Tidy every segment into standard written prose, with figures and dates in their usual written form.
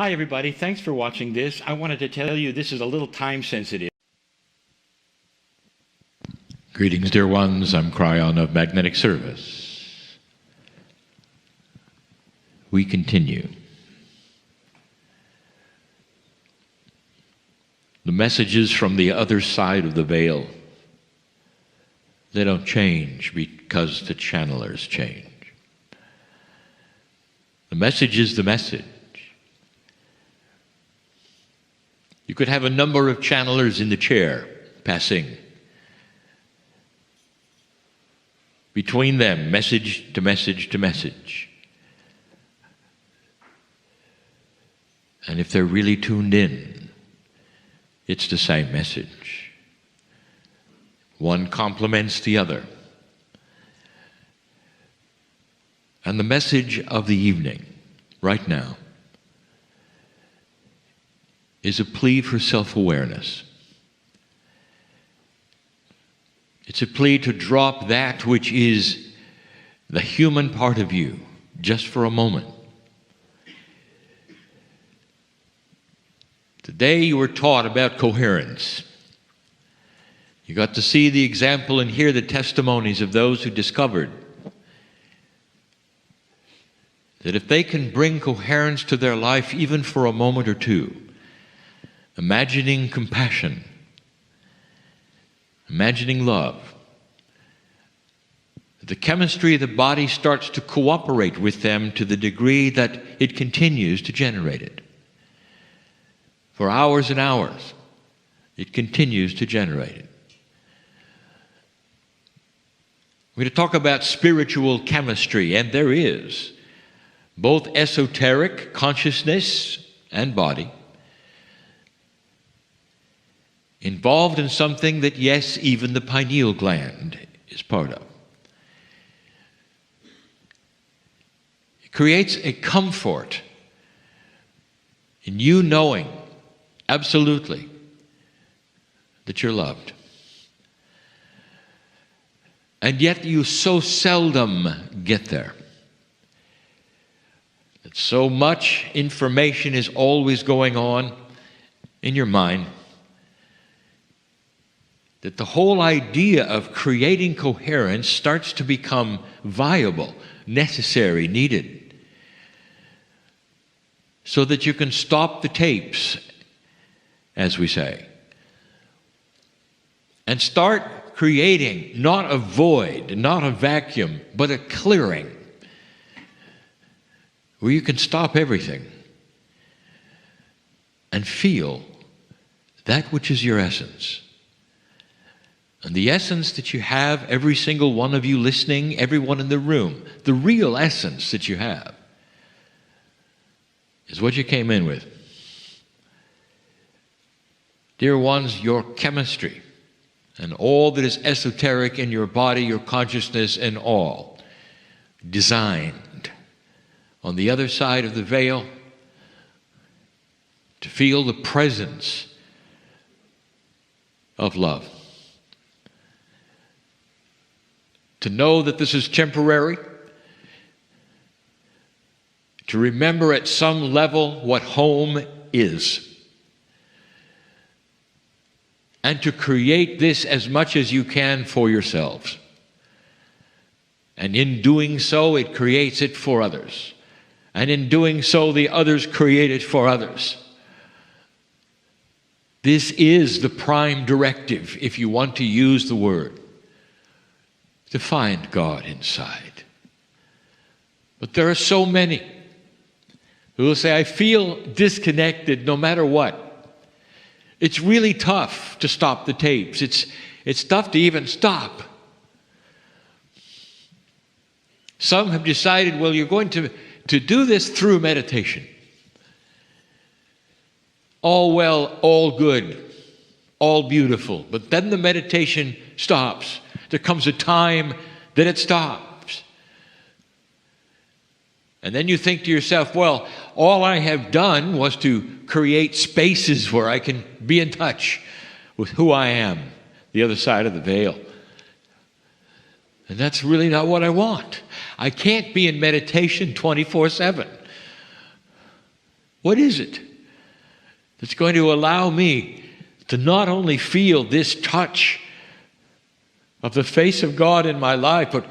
Hi everybody, thanks for watching this. I wanted to tell you this is a little time sensitive. Greetings, dear ones. I'm Kryon of Magnetic Service. We continue. The messages from the other side of the veil, they don't change because the channelers change. The message is the message. You could have a number of channelers in the chair passing. Between them, message to message to message. And if they're really tuned in, it's the same message. One complements the other. And the message of the evening, right now, is a plea for self-awareness. It's a plea to drop that which is the human part of you just for a moment. Today you were taught about coherence. You got to see the example and hear the testimonies of those who discovered that if they can bring coherence to their life even for a moment or two, imagining compassion, imagining love, the chemistry of the body starts to cooperate with them to the degree that it continues to generate it. For hours and hours, it continues to generate it. We're going to talk about spiritual chemistry, and there is both esoteric consciousness and body involved in something that, yes, even the pineal gland is part of. It creates a comfort in you knowing absolutely that you're loved. And yet you so seldom get there. That so much information is always going on in your mind that the whole idea of creating coherence starts to become viable, necessary, needed, so that you can stop the tapes, as we say, and start creating not a void, not a vacuum, but a clearing where you can stop everything and feel that which is your essence. And the essence that you have, every single one of you listening, everyone in the room, the real essence that you have is what you came in with. Dear ones, your chemistry and all that is esoteric in your body, your consciousness, and all designed on the other side of the veil to feel the presence of love. To know that this is temporary, to remember at some level what home is, and to create this as much as you can for yourselves. And in doing so, it creates it for others. And in doing so, the others create it for others. This is the prime directive, if you want to use the word, to find God inside. But there are so many who will say, I feel disconnected no matter what. It's really tough to stop the tapes. It's tough to even stop. Some have decided, well, you're going to do this through meditation. All well, all good, all beautiful. But then the meditation stops. There comes a time that it stops. And then you think to yourself, well, all I have done was to create spaces where I can be in touch with who I am, the other side of the veil. And that's really not what I want. I can't be in meditation 24/7. What is it that's going to allow me to not only feel this touch of the face of God in my life, but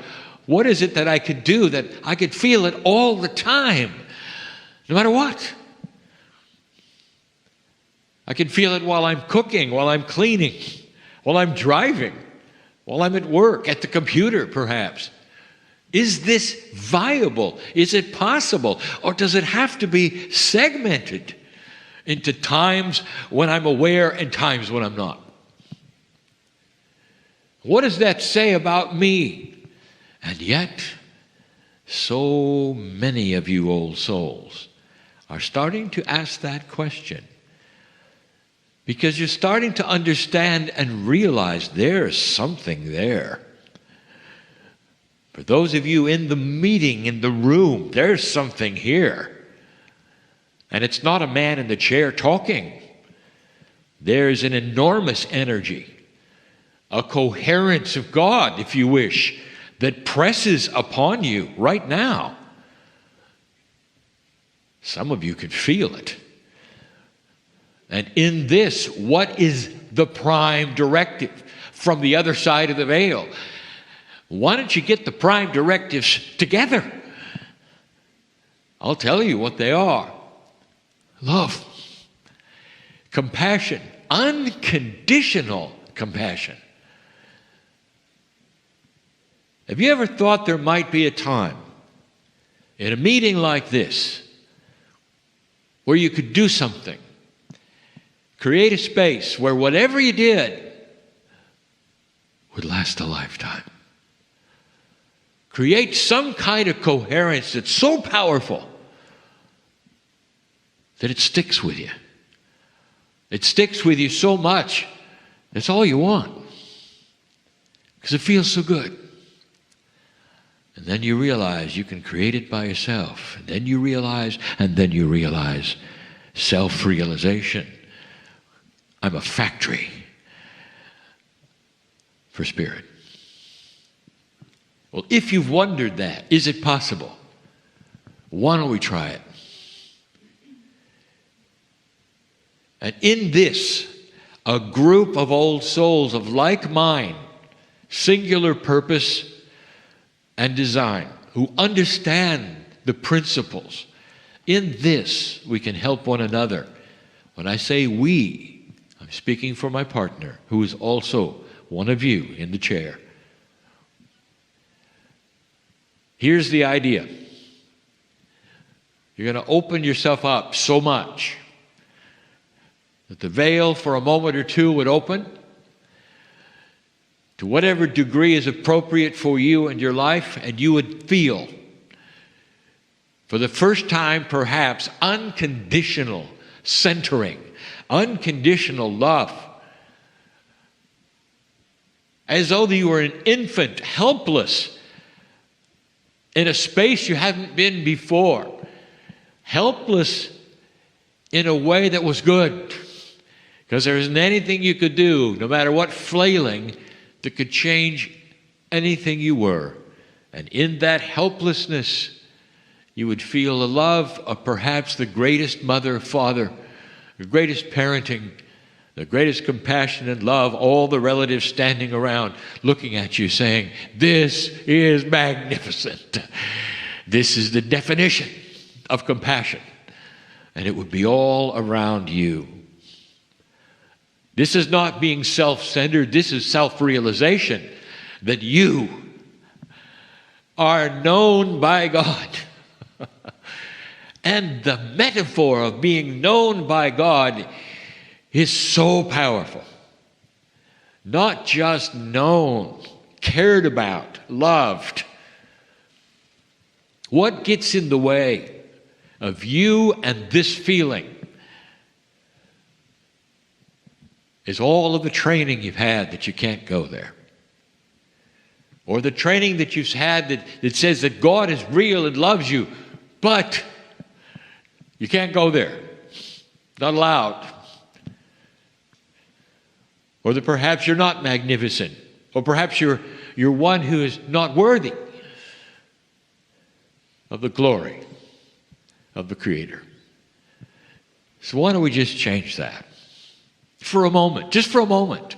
what is it that I could do that I could feel it all the time, no matter what? I can feel it while I'm cooking, while I'm cleaning, while I'm driving, while I'm at work, at the computer perhaps. Is this viable? Is it possible? Or does it have to be segmented into times when I'm aware and times when I'm not? What does that say about me? And yet, so many of you old souls are starting to ask that question, because you're starting to understand and realize there's something there. For those of you in the meeting, in the room, there's something here. And it's not a man in the chair talking. There's an enormous energy, a coherence of God, if you wish, that presses upon you right now. Some of you can feel it. And in this, what is the prime directive from the other side of the veil? Why don't you get the prime directives together? I'll tell you what they are. Love, compassion, unconditional compassion. Have you ever thought there might be a time in a meeting like this where you could do something, create a space where whatever you did would last a lifetime? Create some kind of coherence that's so powerful that it sticks with you. It sticks with you so much, that's all you want, because it feels so good. And then you realize you can create it by yourself. And then you realize self-realization. I'm a factory for spirit. Well, if you've wondered that, is it possible? Why don't we try it? And in this, a group of old souls of like mind, singular purpose and design, who understand the principles, in this we can help one another. When I say we, I'm speaking for my partner, who is also one of you in the chair. Here's the idea. You're going to open yourself up so much that the veil for a moment or two would open to whatever degree is appropriate for you and your life, and you would feel, for the first time perhaps, unconditional centering, unconditional love, as though you were an infant, helpless, in a space you haven't been before, helpless in a way that was good, because there isn't anything you could do, no matter what flailing, that could change anything you were. And in that helplessness, you would feel the love of perhaps the greatest mother, father, the greatest parenting, the greatest compassion and love, all the relatives standing around looking at you saying, "This is magnificent. This is the definition of compassion." And it would be all around you. This is not being self-centered. This is self-realization that you are known by God. And the metaphor of being known by God is so powerful. Not just known, cared about, loved. What gets in the way of you and this feeling is all of the training you've had that you can't go there. Or the training that you've had that says that God is real and loves you, but you can't go there. Not allowed. Or that perhaps you're not magnificent. Or perhaps you're one who is not worthy of the glory of the Creator. So why don't we just change that? For a moment, just for a moment.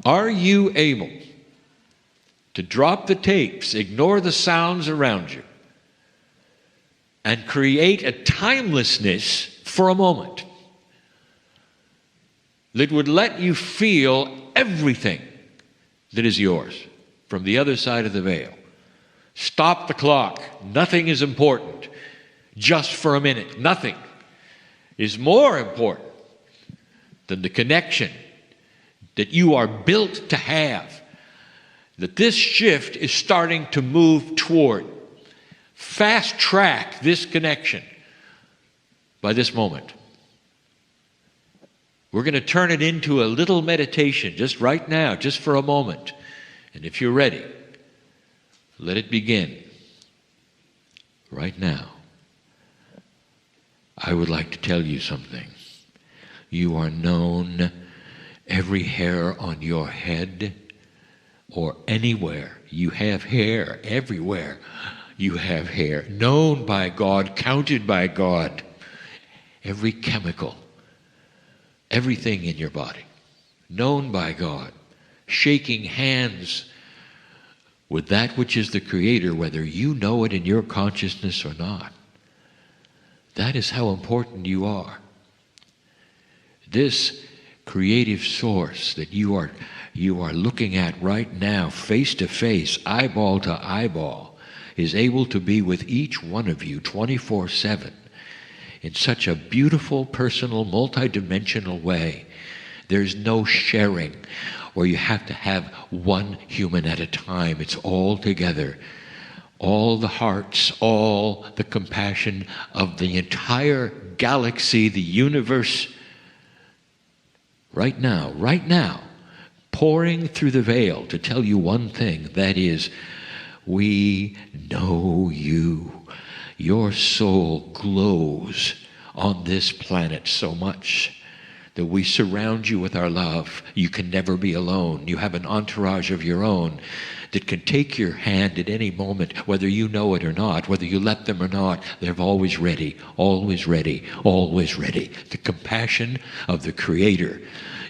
Are you able to drop the tapes, ignore the sounds around you, and create a timelessness for a moment that would let you feel everything that is yours from the other side of the veil? Stop the clock. Nothing is important. Just for a minute. Nothing is more important than the connection that you are built to have, that this shift is starting to move toward. Fast track this connection by this moment. We're going to turn it into a little meditation just right now, just for a moment. And if you're ready, let it begin right now. I would like to tell you something. You are known. Every hair on your head or anywhere. You have hair everywhere. You have hair. Known by God, counted by God. Every chemical, everything in your body, known by God. Shaking hands with that which is the Creator, whether you know it in your consciousness or not. That is how important you are. This creative source that you are looking at right now, face to face, eyeball to eyeball, is able to be with each one of you 24/7 in such a beautiful, personal, multidimensional way. There's no sharing where you have to have one human at a time. It's all together. All the hearts, all the compassion of the entire galaxy, the universe, right now, pouring through the veil to tell you one thing, that is, we know you. Your soul glows on this planet so much that we surround you with our love. You can never be alone. You have an entourage of your own that can take your hand at any moment, whether you know it or not, whether you let them or not. They're always ready, always ready, always ready. The compassion of the Creator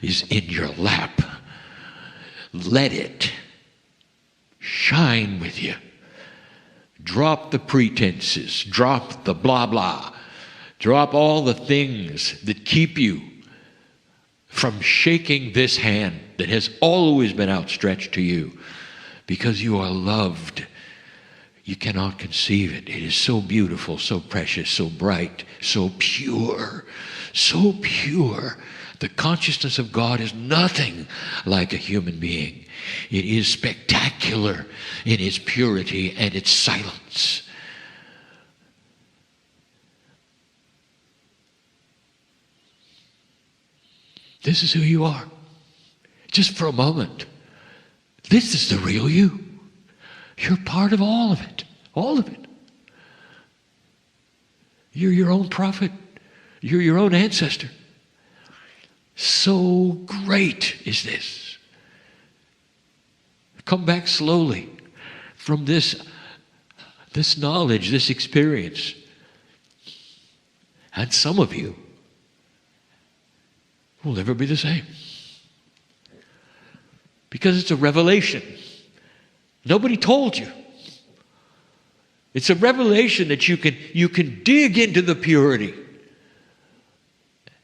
is in your lap. Let it shine with you. Drop the pretenses, drop the blah blah, drop all the things that keep you from shaking this hand that has always been outstretched to you, because you are loved. You cannot conceive it. It is so beautiful, so precious, so bright, so pure, so pure. The consciousness of God is nothing like a human being. It is spectacular in its purity and its silence. This is who you are. Just for a moment. This is the real you. You're part of all of it. All of it. You're your own prophet. You're your own ancestor. So great is this. Come back slowly from this knowledge, this experience. And some of you will never be the same. Because it's a revelation. Nobody told you. It's a revelation that you can dig into the purity.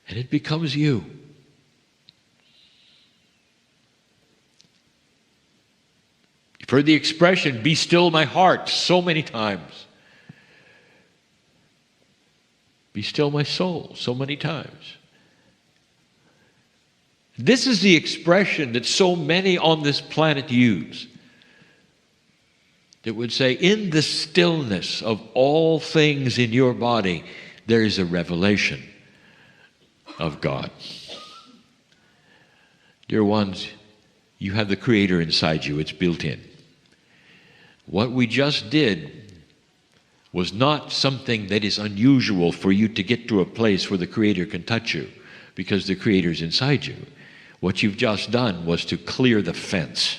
And it becomes you. You've heard the expression, "Be still my heart," so many times. "Be still my soul," so many times. This is the expression that so many on this planet use. That would say, in the stillness of all things in your body, there is a revelation of God. Dear ones, you have the Creator inside you. It's built in. What we just did was not something that is unusual for you to get to a place where the Creator can touch you, because the Creator is inside you. What you've just done was to clear the fence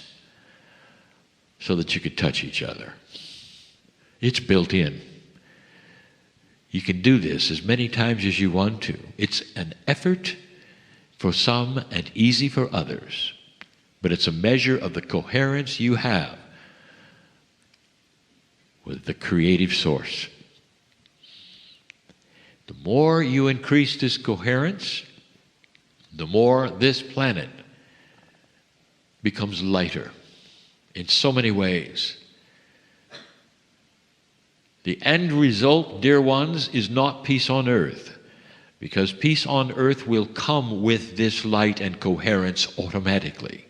so that you could touch each other. It's built in. You can do this as many times as you want to. It's an effort for some and easy for others, but it's a measure of the coherence you have with the creative source. The more you increase this coherence, the more this planet becomes lighter in so many ways. The end result, dear ones, is not peace on earth, because peace on earth will come with this light and coherence automatically.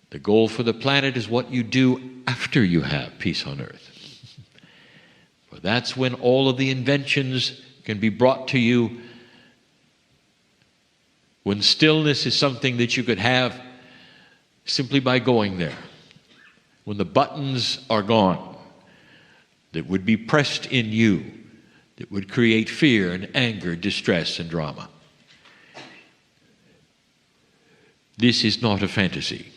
The goal for the planet is what you do after you have peace on earth. For that's when all of the inventions can be brought to you, when stillness is something that you could have simply by going there, when the buttons are gone that would be pressed in you, that would create fear and anger, distress and drama. This is not a fantasy.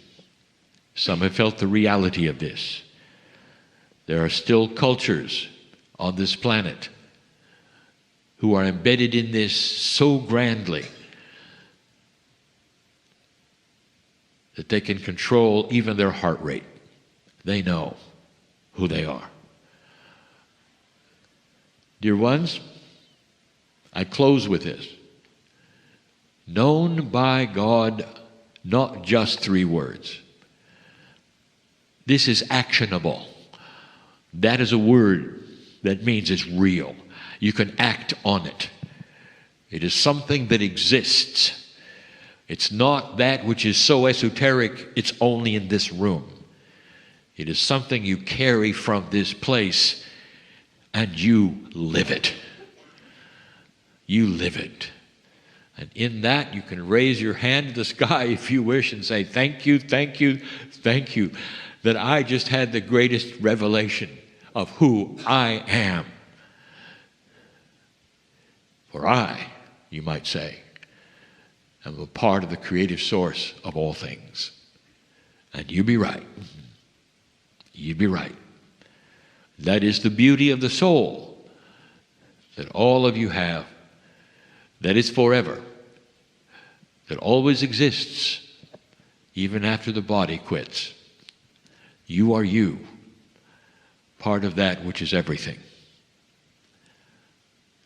Some have felt the reality of this. There are still cultures on this planet who are embedded in this so grandly that they can control even their heart rate. They know who they are. Dear ones, I close with this. Known by God, not just 3 words. This is actionable. That is a word that means it's real. You can act on it. It is something that exists. It's not that which is so esoteric, it's only in this room. It is something you carry from this place, and you live it. You live it. And in that, you can raise your hand to the sky if you wish and say, thank you, thank you, thank you, that I just had the greatest revelation of who I am. For I, you might say, am a part of the creative source of all things. And you be right. You be right. That is the beauty of the soul that all of you have, that is forever, that always exists, even after the body quits. You are you, part of that which is everything.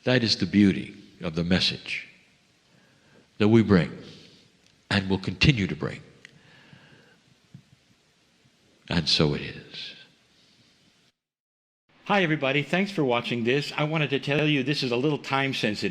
That is the beauty of the message that we bring and will continue to bring. And so it is. Hi, everybody. Thanks for watching this. I wanted to tell you this is a little time sensitive.